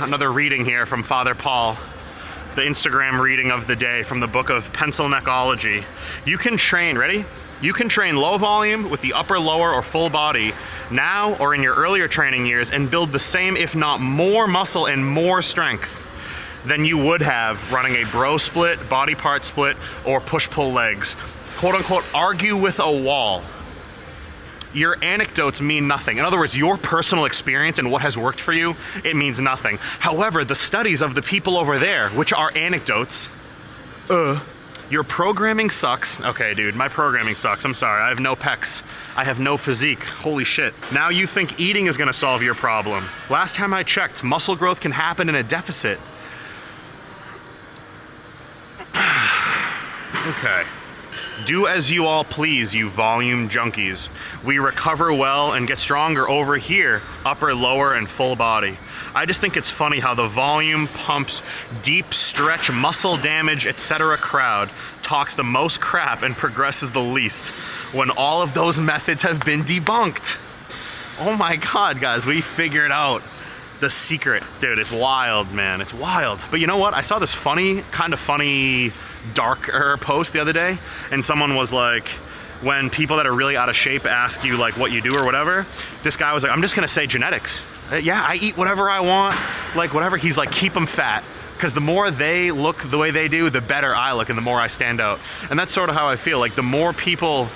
Another reading here from Father Paul, the Instagram reading of the day from the book of Pencil Neckology. You can train, ready? You can train low volume with the upper, lower, or full body now or in your earlier training years and build the same, if not more muscle and more strength than you would have running a bro split, body part split, or push-pull legs. Quote unquote, argue with a wall. Your anecdotes mean nothing. In other words, your personal experience and what has worked for you, it means nothing. However, the studies of the people over there, which are anecdotes, your programming sucks. Okay, dude, my programming sucks. I'm sorry, I have no pecs. I have no physique. Holy shit. Now you think eating is gonna solve your problem. Last time I checked, muscle growth can happen in a deficit. Okay. Do as you all please, you volume junkies. We recover well and get stronger over here, upper, lower, and full body. I just think it's funny how the volume, pumps, deep stretch, muscle damage, etc. crowd talks the most crap and progresses the least when all of those methods have been debunked. Oh my God, guys, we figured out the secret. Dude, it's wild, man, it's wild. But you know what? I saw this kind of funny, darker post the other day, and someone was like, when people that are really out of shape ask you like what you do or whatever, this guy was like, I'm just gonna say genetics. Yeah, I eat whatever I want, like whatever. He's like, keep them fat. Because the more they look the way they do, the better I look and the more I stand out. And that's sort of how I feel. Like the more people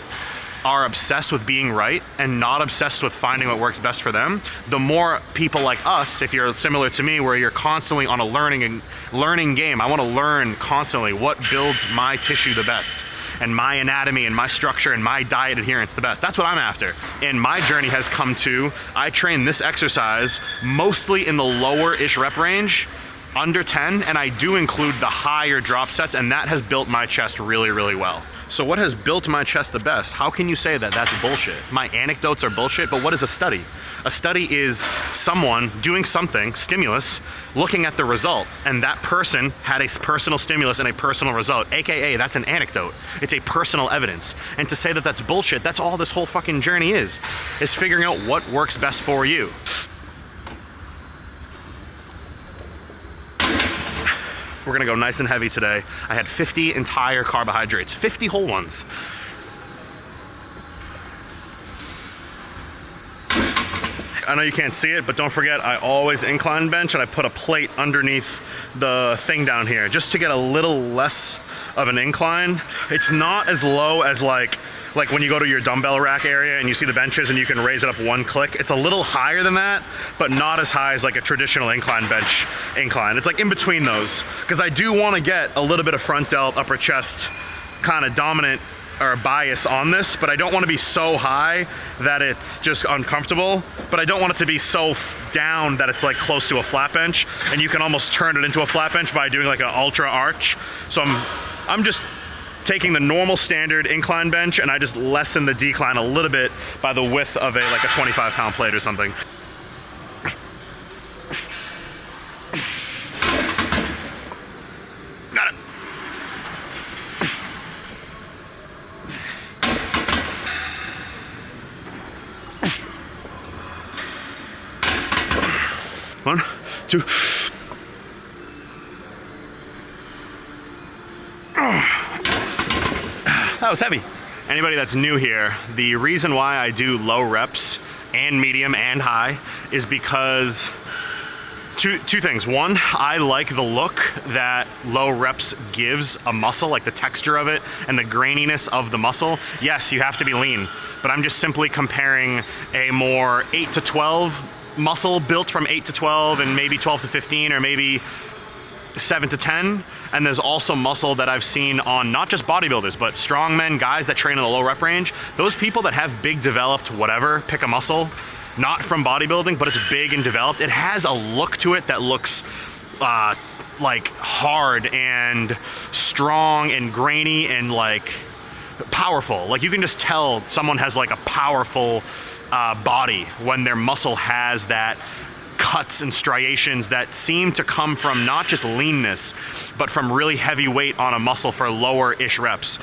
are obsessed with being right and not obsessed with finding what works best for them, the more people like us, if you're similar to me, where you're constantly on a learning game. I want to learn constantly what builds my tissue the best, and my anatomy and my structure and my diet adherence the best. That's what I'm after. And my journey has come to, I train this exercise mostly in the lower-ish rep range, under 10, and I do include the higher drop sets, and that has built my chest really, really well. So what has built my chest the best? How can you say that that's bullshit? My anecdotes are bullshit, but what is a study? A study is someone doing something, stimulus, looking at the result, and that person had a personal stimulus and a personal result, AKA that's an anecdote. It's a personal evidence. And to say that that's bullshit, that's all this whole fucking journey is figuring out what works best for you. We're gonna go nice and heavy today. I had 50 entire carbohydrates, 50 whole ones. I know you can't see it, but don't forget, I always incline bench and I put a plate underneath the thing down here just to get a little less of an incline. It's not as low as like when you go to your dumbbell rack area and you see the benches and you can raise it up one click. It's a little higher than that, but not as high as like a traditional incline bench incline. It's like in between those, because I do want to get a little bit of front delt, upper chest kind of dominant or bias on this, but I don't want to be so high that it's just uncomfortable, but I don't want it to be so down that it's like close to a flat bench, and you can almost turn it into a flat bench by doing like an ultra arch. So I'm just taking the normal standard incline bench and I just lessen the decline a little bit by the width of like a 25-pound plate or something. Got it. One, two. That was heavy. Anybody that's new here, the reason why I do low reps and medium and high is because two things. One, I like the look that low reps gives a muscle, like the texture of it and the graininess of the muscle. Yes, you have to be lean, but I'm just simply comparing a more 8 to 12 muscle built from 8 to 12 and maybe 12 to 15 or maybe 7 to 10. And there's also muscle that I've seen on not just bodybuilders, but strongmen, guys that train in the low rep range. Those people that have big developed whatever, pick a muscle, not from bodybuilding, but it's big and developed. It has a look to it that looks like hard and strong and grainy and like powerful. Like you can just tell someone has like a powerful body when their muscle has that cuts and striations that seem to come from not just leanness, but from really heavy weight on a muscle for lower-ish reps.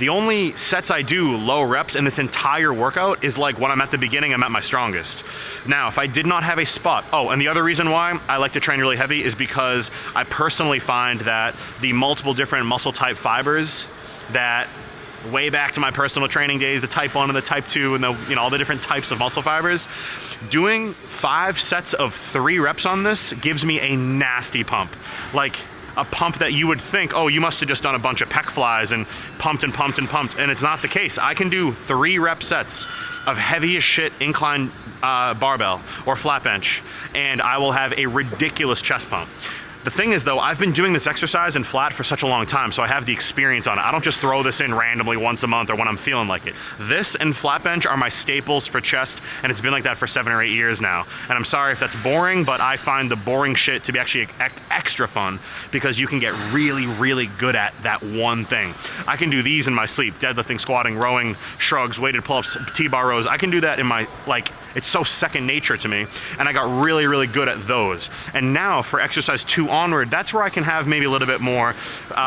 The only sets I do low reps in this entire workout is like when I'm at the beginning, I'm at my strongest. Now, if I did not have a spot, oh, and the other reason why I like to train really heavy is because I personally find that the multiple different muscle type fibers that way back to my personal training days, the type 1 and the type 2 and the, you know, all the different types of muscle fibers, doing 5 sets of 3 reps on this gives me a nasty pump. Like a pump that you would think, oh, you must have just done a bunch of pec flies and pumped and pumped and pumped, and it's not the case. I can do 3 rep sets of heavy as shit incline barbell or flat bench, and I will have a ridiculous chest pump. The thing is though, I've been doing this exercise in flat for such a long time, so I have the experience on it. I don't just throw this in randomly once a month or when I'm feeling like it. This and flat bench are my staples for chest, and it's been like that for 7 or 8 years now. And I'm sorry if that's boring, but I find the boring shit to be actually extra fun because you can get really, really good at that one thing. I can do these in my sleep, deadlifting, squatting, rowing, shrugs, weighted pull-ups, T-bar rows. I can do that in my, like, it's so second nature to me, and I got really, really good at those. And now for exercise 2 onward, that's where I can have maybe a little bit more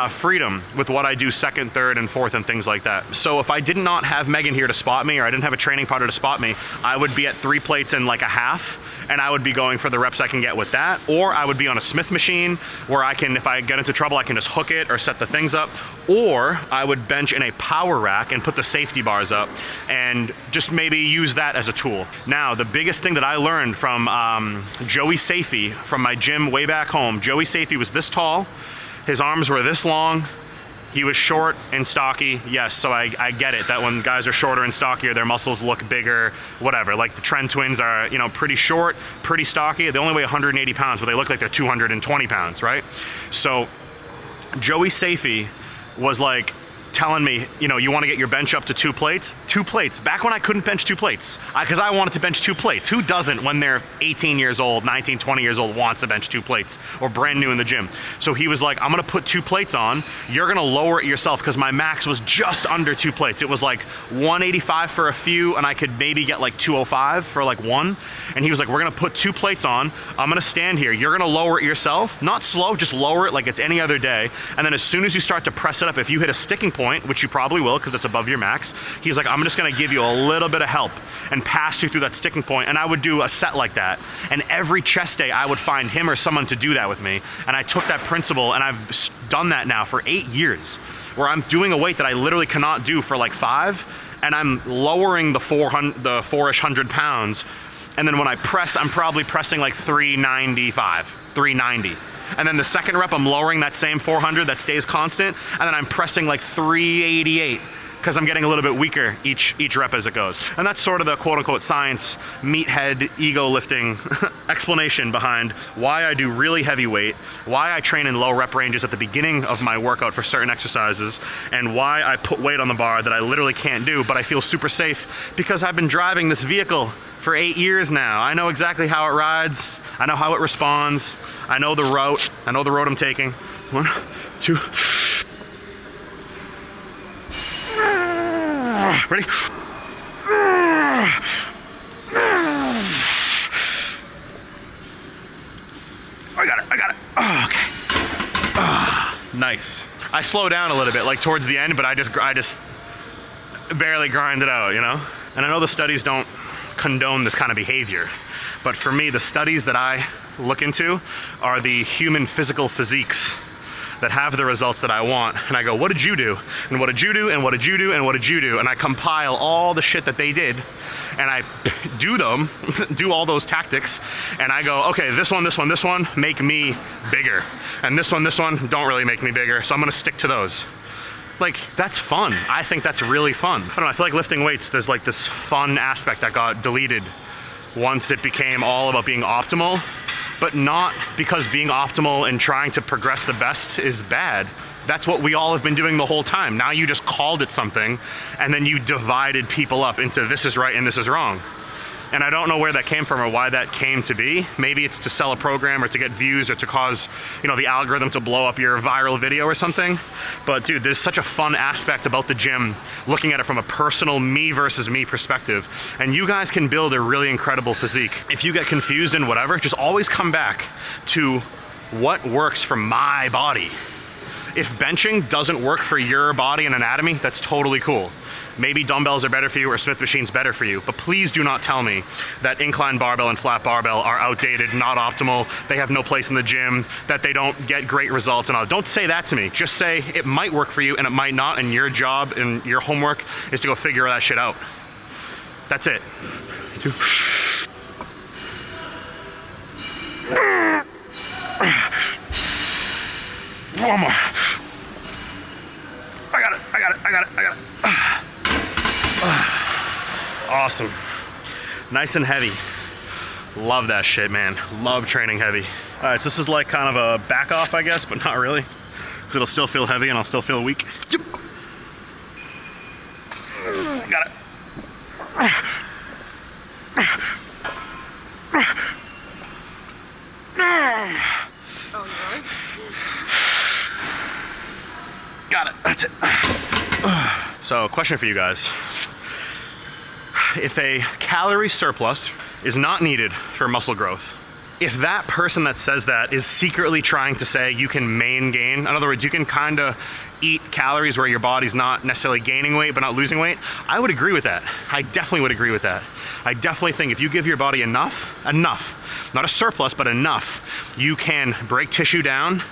freedom with what I do second, third, and fourth, and things like that. So if I did not have Megan here to spot me, or I didn't have a training partner to spot me, I would be at 3 plates and like a half, and I would be going for the reps I can get with that, or I would be on a Smith machine where I can, if I get into trouble, I can just hook it or set the things up, or I would bench in a power rack and put the safety bars up and just maybe use that as a tool. Now, the biggest thing that I learned from Joey Safey from my gym way back home, Joey Safey was this tall, his arms were this long, he was short and stocky, yes, so I get it, that when guys are shorter and stockier, their muscles look bigger, whatever. Like the Trend twins are, you know, pretty short, pretty stocky, they only weigh 180 pounds, but they look like they're 220 pounds, right? So Joey Safey was like telling me, you know, you want to get your bench up to 2 plates? 2 plates, back when I couldn't bench 2 plates, because I wanted to bench 2 plates. Who doesn't when they're 18 years old, 19, 20 years old, wants to bench 2 plates or brand new in the gym? So he was like, I'm gonna put 2 plates on, you're gonna lower it yourself, because my max was just under 2 plates. It was like 185 for a few, and I could maybe get like 205 for like one. And he was like, we're gonna put 2 plates on, I'm gonna stand here, you're gonna lower it yourself, not slow, just lower it like it's any other day. And then as soon as you start to press it up, if you hit a sticking point, which you probably will because it's above your max, he's like, I'm just gonna give you a little bit of help and pass you through that sticking point. And I would do a set like that. And every chest day I would find him or someone to do that with me. And I took that principle and I've done that now for 8 years, where I'm doing a weight that I literally cannot do for like 5, and I'm lowering the 4-ish hundred pounds. And then when I press, I'm probably pressing like 395, 390. And then the second rep, I'm lowering that same 400 that stays constant, and then I'm pressing like 388 because I'm getting a little bit weaker each rep as it goes. And that's sort of the quote unquote science, meathead, ego lifting explanation behind why I do really heavy weight, why I train in low rep ranges at the beginning of my workout for certain exercises, and why I put weight on the bar that I literally can't do, but I feel super safe because I've been driving this vehicle for 8 years now. I know exactly how it rides. I know how it responds. I know the route. I know the road I'm taking. 1, 2. Ready? I got it. Oh, okay. Oh, nice. I slow down a little bit, like towards the end, but I just barely grind it out, you know? And I know the studies don't condone this kind of behavior, but for me, the studies that I look into are the human physical physiques that have the results that I want. And I go, what did you do? And what did you do? And what did you do? And what did you do? And I compile all the shit that they did, and I do all those tactics, and I go, okay, this one make me bigger. And this one don't really make me bigger, so I'm gonna stick to those. Like, that's fun. I think that's really fun. I don't know, I feel like lifting weights, there's like this fun aspect that got deleted once it became all about being optimal, but not because being optimal and trying to progress the best is bad. That's what we all have been doing the whole time. Now you just called it something, and then you divided people up into this is right and this is wrong. And I don't know where that came from or why that came to be. Maybe it's to sell a program or to get views or to cause, you know, the algorithm to blow up your viral video or something. But dude, there's such a fun aspect about the gym, looking at it from a personal me versus me perspective. And you guys can build a really incredible physique. If you get confused in whatever, just always come back to what works for my body. If benching doesn't work for your body and anatomy, that's totally cool. Maybe dumbbells are better for you or Smith machine's better for you, but please do not tell me that incline barbell and flat barbell are outdated, not optimal, they have no place in the gym, that they don't get great results and all. Don't say that to me. Just say it might work for you and it might not, and your job and your homework is to go figure that shit out. That's it. One more. I got it. Awesome. Nice and heavy. Love that shit, man. Love training heavy. All right, so this is like kind of a back off, I guess, but not really, because it'll still feel heavy and I'll still feel weak. Yep. Got it. Got it, that's it. So, question for you guys. If a calorie surplus is not needed for muscle growth, if that person that says that is secretly trying to say you can main gain, in other words, you can kind of eat calories where your body's not necessarily gaining weight but not losing weight, I would agree with that. I definitely would agree with that. I definitely think if you give your body enough, not a surplus, but enough, you can break tissue down,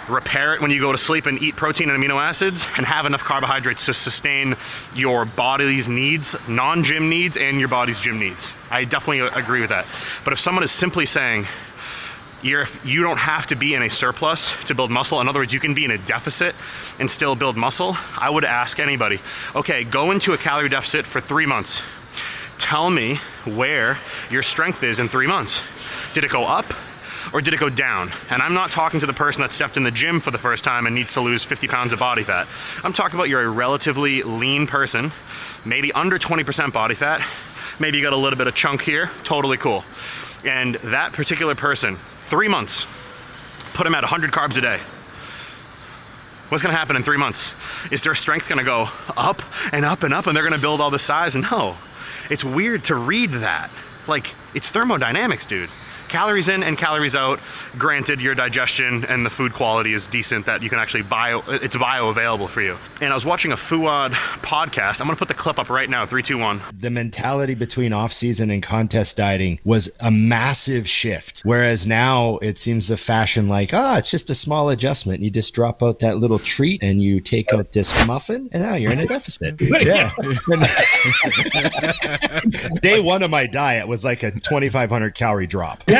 repair it when you go to sleep and eat protein and amino acids, and have enough carbohydrates to sustain your body's needs, non-gym needs, and your body's gym needs. I definitely agree with that. But if someone is simply saying, you don't have to be in a surplus to build muscle, in other words, you can be in a deficit and still build muscle, I would ask anybody, okay, go into a calorie deficit for 3 months. Tell me where your strength is in 3 months. Did it go up? Or did it go down? And I'm not talking to the person that stepped in the gym for the first time and needs to lose 50 pounds of body fat. I'm talking about you're a relatively lean person, maybe under 20% body fat, maybe you got a little bit of chunk here, totally cool. And that particular person, 3 months, put them at 100 carbs a day. What's gonna happen in 3 months? Is their strength gonna go up and up and up and they're gonna build all this size? No, it's weird to read that. Like, it's thermodynamics, dude. Calories in and calories out. Granted, your digestion and the food quality is decent that you can actually it's bioavailable for you. And I was watching a Fuad podcast. I'm gonna put the clip up right now, 3, 2, 1. The mentality between off-season and contest dieting was a massive shift. Whereas now it seems the fashion like, it's just a small adjustment. You just drop out that little treat and you take out this muffin and now you're in a deficit. Yeah. Day one of my diet was like a 2,500 calorie drop. Yeah.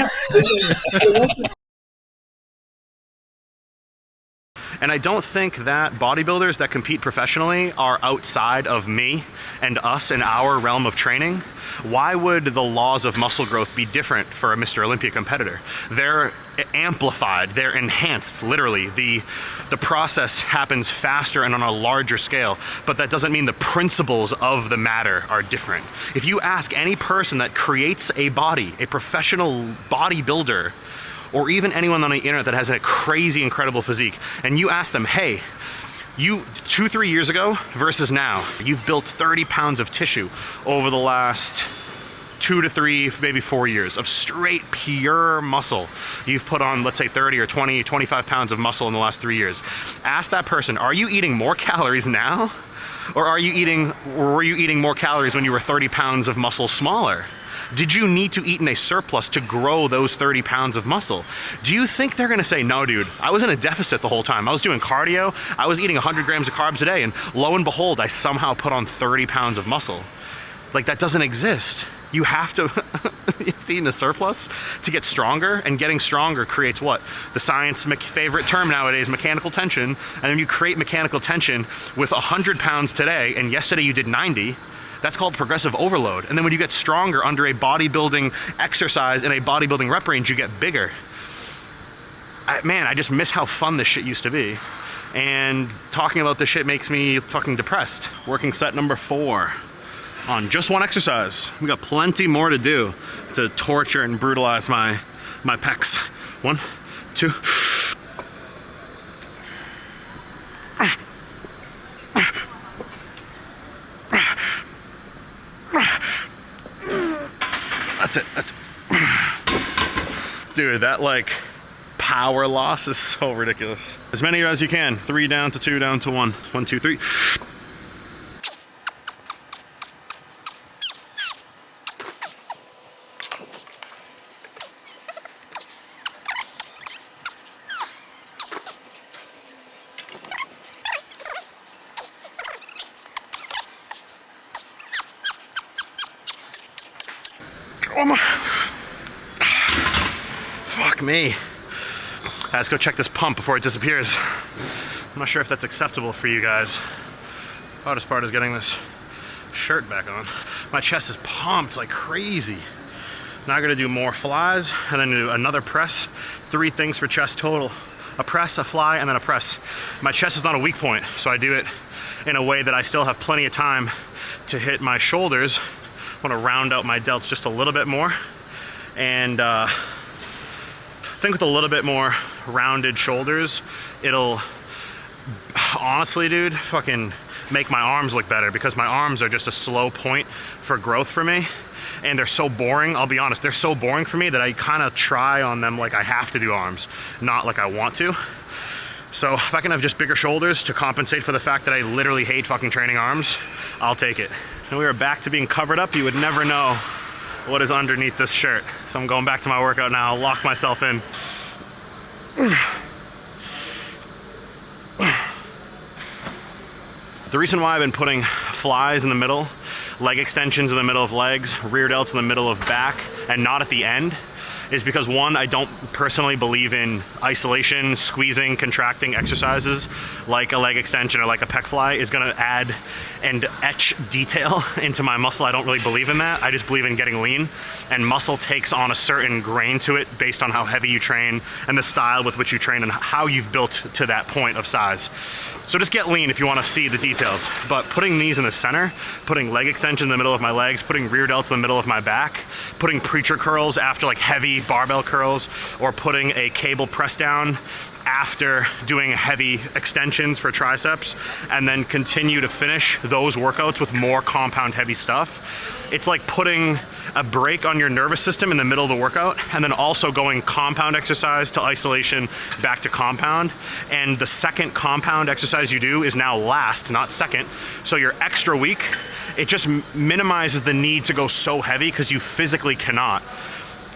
And I don't think that bodybuilders that compete professionally are outside of me and us in our realm of training. Why would the laws of muscle growth be different for a Mr. Olympia competitor? They're amplified, they're enhanced, literally. The process happens faster and on a larger scale, but that doesn't mean the principles of the matter are different. If you ask any person that creates a body, a professional bodybuilder, or even anyone on the internet that has a crazy, incredible physique, and you ask them, hey, you 2-3 years ago versus now, you've built 30 pounds of tissue over the last 2 to 3, maybe 4 years of straight, pure muscle. You've put on, let's say 30 or 20, 25 pounds of muscle in the last 3 years. Ask that person, are you eating more calories now? Or were you eating more calories when you were 30 pounds of muscle smaller? Did you need to eat in a surplus to grow those 30 pounds of muscle? Do you think they're gonna say, no, dude, I was in a deficit the whole time. I was doing cardio, I was eating 100 grams of carbs a day, and lo and behold, I somehow put on 30 pounds of muscle. Like, that doesn't exist. You have to, you have to eat in a surplus to get stronger, and getting stronger creates what? The science favorite term nowadays, mechanical tension, and then you create mechanical tension with 100 pounds today, and yesterday you did 90, that's called progressive overload. And then when you get stronger under a bodybuilding exercise in a bodybuilding rep range, you get bigger. Man, I just miss how fun this shit used to be. And talking about this shit makes me fucking depressed. Working set number 4 on just one exercise. We got plenty more to do to torture and brutalize my pecs. 1, 2. That's it. Dude, that like power loss is so ridiculous. As many as you can. 3 down to 2 down to 1. 1, 2, 3. Oh my. Fuck me. Let's go check this pump before it disappears. I'm not sure if that's acceptable for you guys. Hardest part is getting this shirt back on. My chest is pumped like crazy. Now I'm gonna do more flies and then do another press. 3 things for chest total. A press, a fly, and then a press. My chest is not a weak point, so I do it in a way that I still have plenty of time to hit my shoulders. I want to round out my delts just a little bit more, and I think with a little bit more rounded shoulders, it'll honestly, dude, fucking make my arms look better, because my arms are just a slow point for growth for me, and they're so boring. I'll be honest, they're so boring for me that I kind of try on them like I have to do arms, not like I want to. So if I can have just bigger shoulders to compensate for the fact that I literally hate fucking training arms, I'll take it. And we are back to being covered up. You would never know what is underneath this shirt. So I'm going back to my workout now. I'll lock myself in. The reason why I've been putting flies in the middle, leg extensions in the middle of legs, rear delts in the middle of back, and not at the end, is because, one, I don't personally believe in isolation, squeezing, contracting exercises like a leg extension or like a pec fly is gonna add and etch detail into my muscle. I don't really believe in that. I just believe in getting lean, and muscle takes on a certain grain to it based on how heavy you train and the style with which you train and how you've built to that point of size. So just get lean if you want to see the details. But putting these in the center, putting leg extension in the middle of my legs, putting rear delts in the middle of my back, putting preacher curls after like heavy barbell curls, or putting a cable press down after doing heavy extensions for triceps, and then continue to finish those workouts with more compound heavy stuff. It's like putting a brake on your nervous system in the middle of the workout, and then also going compound exercise to isolation, back to compound. And the second compound exercise you do is now last, not second. So you're extra weak. It just minimizes the need to go so heavy, because you physically cannot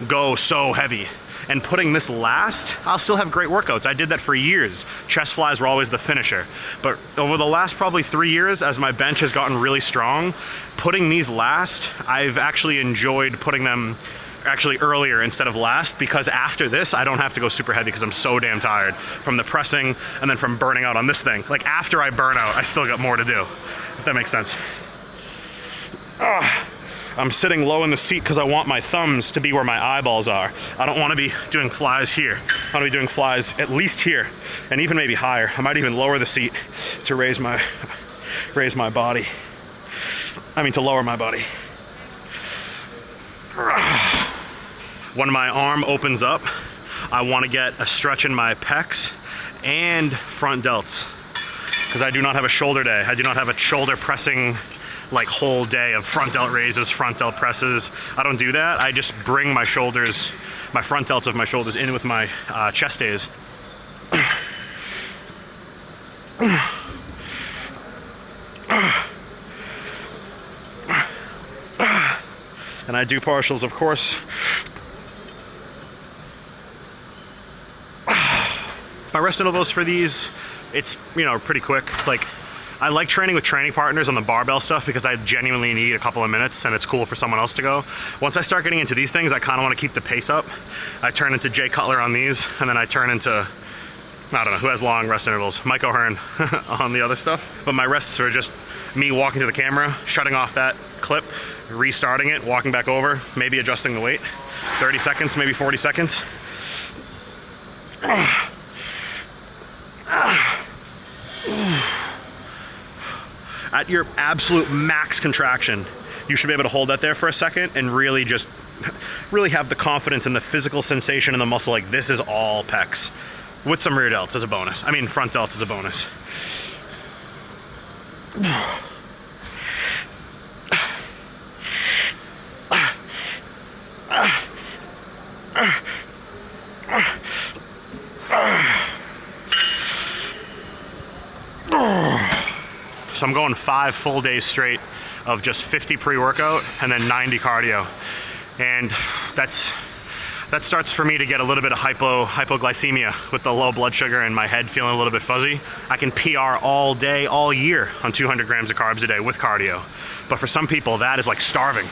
go so heavy. And putting this last, I'll still have great workouts. I did that for years. Chest flies were always the finisher. But over the last probably 3 years, as my bench has gotten really strong, putting these last, I've actually enjoyed putting them actually earlier instead of last, because after this, I don't have to go super heavy because I'm so damn tired from the pressing and then from burning out on this thing. Like after I burn out, I still got more to do, if that makes sense. I'm sitting low in the seat because I want my thumbs to be where my eyeballs are. I don't want to be doing flies here. I want to be doing flies at least here, and even maybe higher. I might even lower the seat to raise my body. I mean, to lower my body. When my arm opens up, I want to get a stretch in my pecs and front delts, because I do not have a shoulder day. I do not have a shoulder pressing like whole day of front delt raises, front delt presses. I don't do that. I just bring my shoulders, my front delts of my shoulders in with my chest days. And I do partials, of course. My rest intervals for these, it's, you know, pretty quick. Like, I like training with training partners on the barbell stuff because I genuinely need a couple of minutes and it's cool for someone else to go. Once I start getting into these things, I kind of want to keep the pace up. I turn into Jay Cutler on these, and then I turn into, I don't know, who has long rest intervals? Mike O'Hearn on the other stuff. But my rests are just me walking to the camera, shutting off that clip, restarting it, walking back over, maybe adjusting the weight. 30 seconds, maybe 40 seconds. At your absolute max contraction, you should be able to hold that there for a second and really just have the confidence and the physical sensation in the muscle, like this is all pecs, with some rear delts as a bonus. I mean, front delts as a bonus. So I'm going 5 full days straight of just 50 pre-workout and then 90 cardio. And that starts for me to get a little bit of hypoglycemia with the low blood sugar and my head feeling a little bit fuzzy. I can PR all day, all year on 200 grams of carbs a day with cardio. But for some people, that is like starving.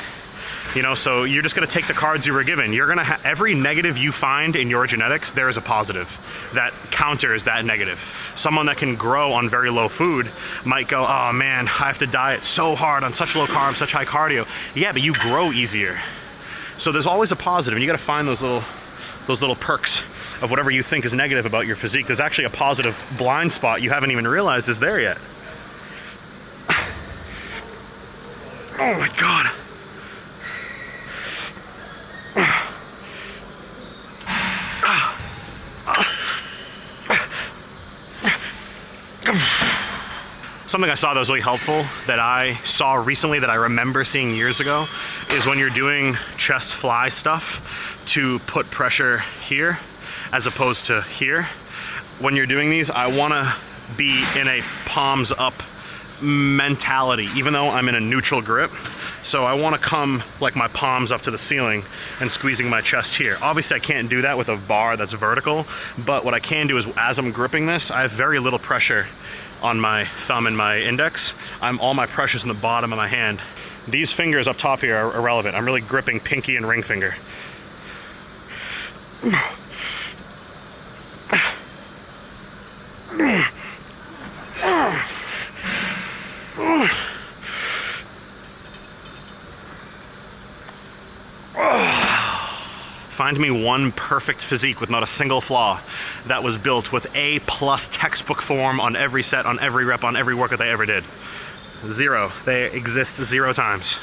You know, so you're just gonna take the cards you were given. You're gonna every negative you find in your genetics, there is a positive that counters that negative. Someone that can grow on very low food might go, oh man, I have to diet so hard on such low carbs, such high cardio. Yeah, but you grow easier. So there's always a positive, and you gotta find those little perks of whatever you think is negative about your physique. There's actually a positive blind spot you haven't even realized is there yet. Oh my God. Something I saw that was really helpful that I saw recently that I remember seeing years ago is when you're doing chest fly stuff to put pressure here as opposed to here. When you're doing these, I wanna be in a palms up mentality, even though I'm in a neutral grip. So I wanna come like my palms up to the ceiling and squeezing my chest here. Obviously I can't do that with a bar that's vertical, but what I can do is as I'm gripping this, I have very little pressure on my thumb and my index. All my pressure's in the bottom of my hand. These fingers up top here are irrelevant. I'm really gripping pinky and ring finger. Find me one perfect physique with not a single flaw that was built with A+ textbook form on every set, on every rep, on every workout they ever did. Zero. They exist 0 times.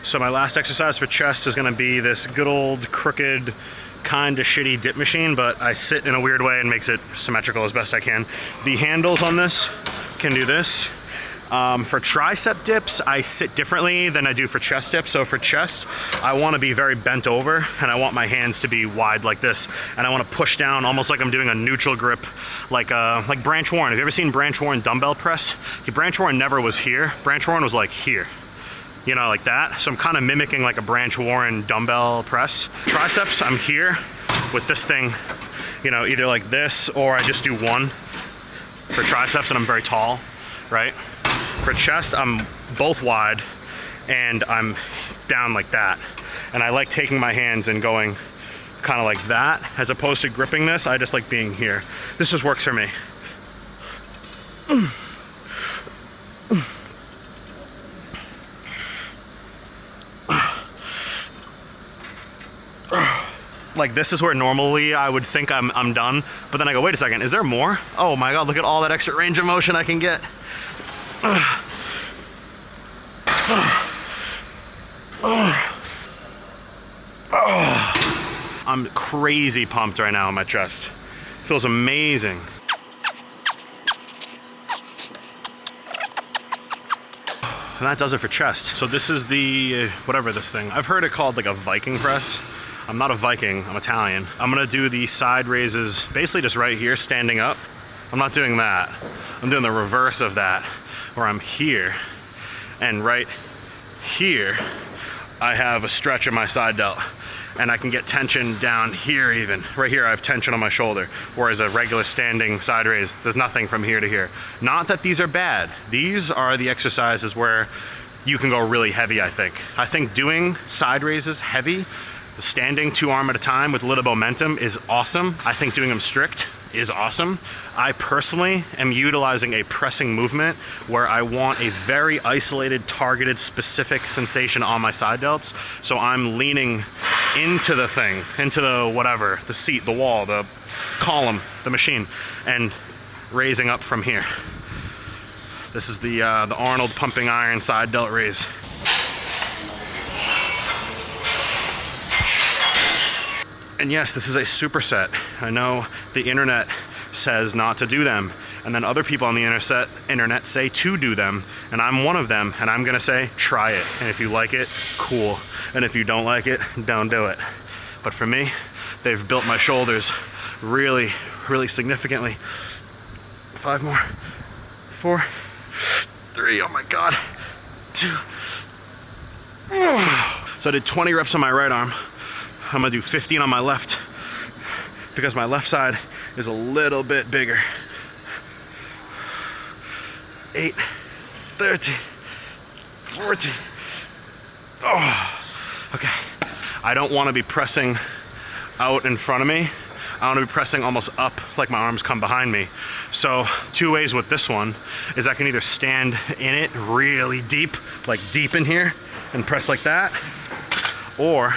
So my last exercise for chest is gonna be this good old crooked, kind of shitty dip machine, but I sit in a weird way and makes it symmetrical as best I can. The handles on this can do this. For tricep dips, I sit differently than I do for chest dips. So for chest, I wanna be very bent over and I want my hands to be wide like this. And I wanna push down almost like I'm doing a neutral grip, like Branch Warren. Have you ever seen Branch Warren dumbbell press? Branch Warren never was here. Branch Warren was like here, you know, like that. So I'm kind of mimicking like a Branch Warren dumbbell press. Triceps, I'm here with this thing, you know, either like this or I just do one for triceps and I'm very tall, right? For chest, I'm both wide and I'm down like that. And I like taking my hands and going kind of like that as opposed to gripping this. I just like being here. This just works for me. Like this is where normally I would think I'm done, but then I go, wait a second, is there more? Oh my God, look at all that extra range of motion I can get. I'm crazy pumped right now in my chest. Feels amazing. And that does it for chest. So this is the, whatever this thing. I've heard it called like a Viking press. I'm not a Viking, I'm Italian. I'm gonna do the side raises basically just right here, standing up. I'm not doing that. I'm doing the reverse of that, where I'm here, and right here, I have a stretch in my side delt, and I can get tension down here even. Right here, I have tension on my shoulder, whereas a regular standing side raise, there's nothing from here to here. Not that these are bad. These are the exercises where you can go really heavy, I think. I think doing side raises heavy, standing 2 arm at a time with a little momentum is awesome. I think doing them strict is awesome. I personally am utilizing a pressing movement where I want a very isolated, targeted, specific sensation on my side delts. So I'm leaning into the thing, into the whatever, the seat, the wall, the column, the machine, and raising up from here. This is the Arnold pumping iron side delt raise. And yes, this is a superset. I know the internet says not to do them, and then other people on the internet say to do them, and I'm one of them, and I'm gonna say, try it. And if you like it, cool. And if you don't like it, don't do it. But for me, they've built my shoulders really, really significantly. 5 more, 4, 3, oh my God, 2. So I did 20 reps on my right arm. I'm gonna do 15 on my left because my left side is a little bit bigger. 8, 13, 14. Oh, okay. I don't want to be pressing out in front of me. I want to be pressing almost up, like my arms come behind me. So 2 ways with this one is I can either stand in it really deep, like deep in here, and press like that, or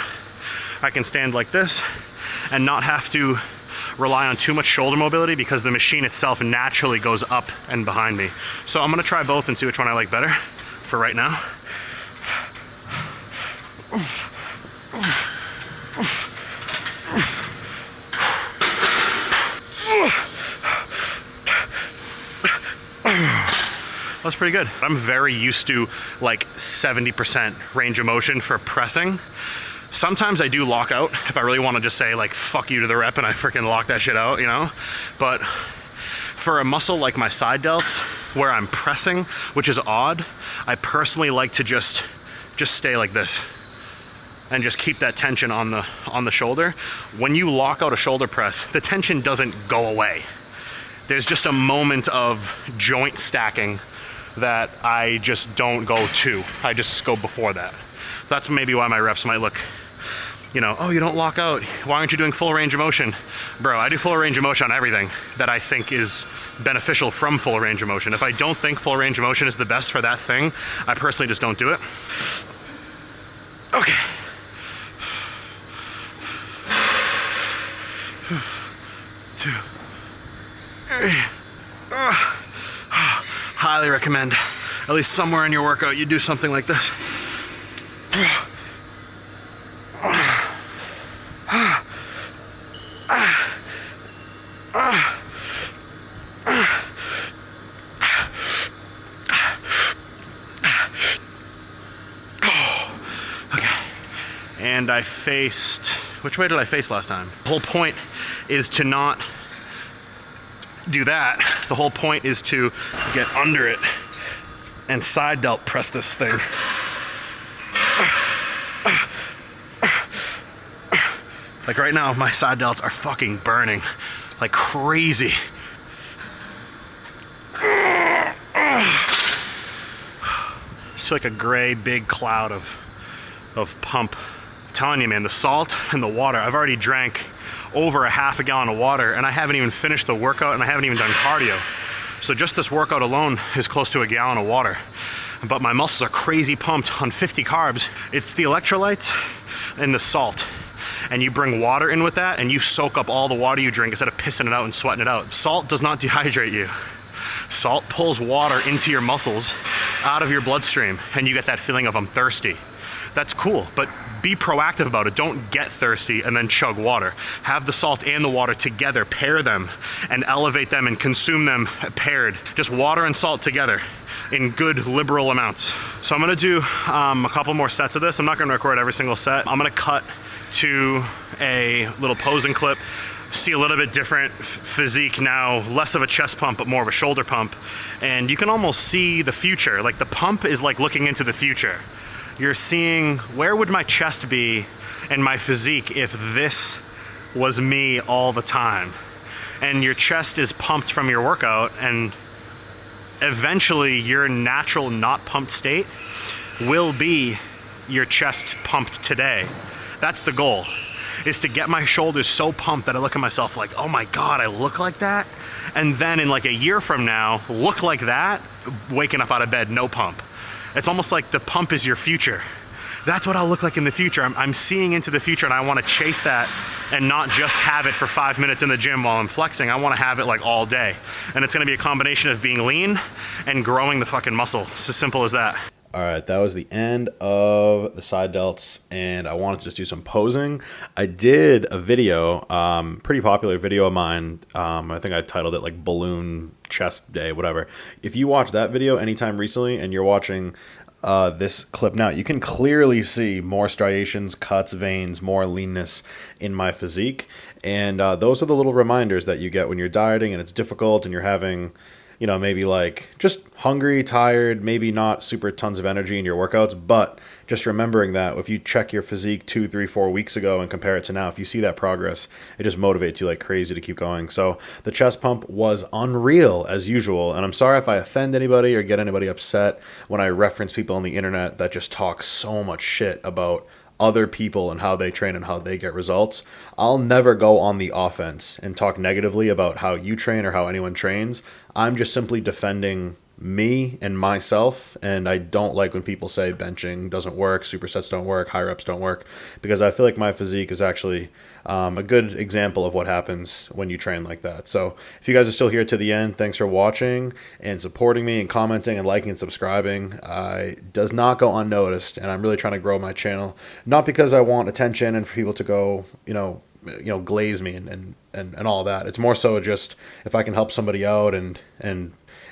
I can stand like this and not have to rely on too much shoulder mobility because the machine itself naturally goes up and behind me. So I'm gonna try both and see which one I like better for right now. That's pretty good. I'm very used to like 70% range of motion for pressing. Sometimes I do lock out if I really want to just say like fuck you to the rep and I freaking lock that shit out, you know? But for a muscle like my side delts where I'm pressing, which is odd, I personally like to just stay like this and just keep that tension on the shoulder. When you lock out a shoulder press, the tension doesn't go away. There's just a moment of joint stacking that I just don't go to. I just go before that. That's maybe why my reps might look, you know, oh, you don't lock out. Why aren't you doing full range of motion? Bro, I do full range of motion on everything that I think is beneficial from full range of motion. If I don't think full range of motion is the best for that thing, I personally just don't do it. Okay. Two. Highly recommend, at least somewhere in your workout, you do something like this. Okay. And I faced, which way did I face last time? The whole point is to not do that. The whole point is to get under it and side delt press this thing. Like right now, my side delts are fucking burning like crazy. It's like a gray big cloud of pump. I'm telling you, man, the salt and the water, I've already drank over a half a gallon of water and I haven't even finished the workout and I haven't even done cardio. So just this workout alone is close to a gallon of water. But my muscles are crazy pumped on 50 carbs. It's the electrolytes and the salt. And you bring water in with that and you soak up all the water you drink instead of pissing it out and sweating it out. Salt does not dehydrate you. Salt pulls water into your muscles out of your bloodstream and you get that feeling of I'm thirsty. That's cool, but be proactive about it. Don't get thirsty and then chug water. Have the salt and the water together, pair them and elevate them and consume them paired. Just water and salt together in good liberal amounts. So I'm gonna do a couple more sets of this. I'm not gonna record every single set. I'm gonna cut to a little posing clip, see a little bit different physique now, less of a chest pump, but more of a shoulder pump. And you can almost see the future. Like the pump is like looking into the future. You're seeing where would my chest be and my physique if this was me all the time. And your chest is pumped from your workout and eventually your natural not pumped state will be your chest pumped today. That's the goal, is to get my shoulders so pumped that I look at myself like, oh my God, I look like that? And then in like a year from now, look like that, waking up out of bed, no pump. It's almost like the pump is your future. That's what I'll look like in the future. I'm seeing into the future and I wanna chase that and not just have it for 5 minutes in the gym while I'm flexing. I wanna have it like all day. And it's gonna be a combination of being lean and growing the fucking muscle. It's as simple as that. All right, that was the end of the side delts, and I wanted to just do some posing. I did a video, pretty popular video of mine. I think I titled it like Balloon Chest Day, whatever. If you watch that video anytime recently and you're watching this clip now, you can clearly see more striations, cuts, veins, more leanness in my physique. And those are the little reminders that you get when you're dieting and it's difficult and you're having maybe like just hungry, tired, maybe not super tons of energy in your workouts, but just remembering that if you check your physique 2, 3, 4 weeks ago and compare it to now, if you see that progress, it just motivates you like crazy to keep going. So the chest pump was unreal as usual. And I'm sorry if I offend anybody or get anybody upset when I reference people on the internet that just talk so much shit about other people and how they train and how they get results. I'll never go on the offense and talk negatively about how you train or how anyone trains. I'm just simply defending me and myself, and I don't like when people say benching doesn't work, supersets don't work, high reps don't work, because I feel like my physique is actually a good example of what happens when you train like that. So if you guys are still here to the end, thanks for watching and supporting me and commenting and liking and subscribing. It does not go unnoticed, and I'm really trying to grow my channel, not because I want attention and for people to go, glaze me and all that. It's more so just if I can help somebody out and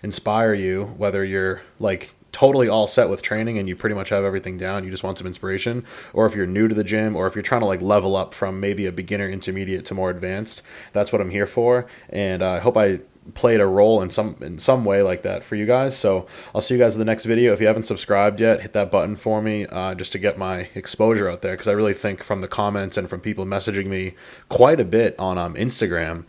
inspire you, whether you're like totally all set with training and you pretty much have everything down, you just want some inspiration, or if you're new to the gym, or if you're trying to like level up from maybe a beginner, intermediate to more advanced, that's what I'm here for. And I hope I played a role in some way like that for you guys. So I'll see you guys in the next video. If you haven't subscribed yet, hit that button for me, just to get my exposure out there, because I really think from the comments and from people messaging me quite a bit on Instagram,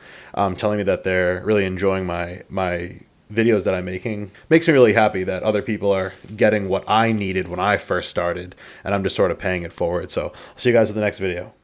telling me that they're really enjoying my videos that I'm making, makes me really happy that other people are getting what I needed when I first started, and I'm just sort of paying it forward. So I'll see you guys in the next video.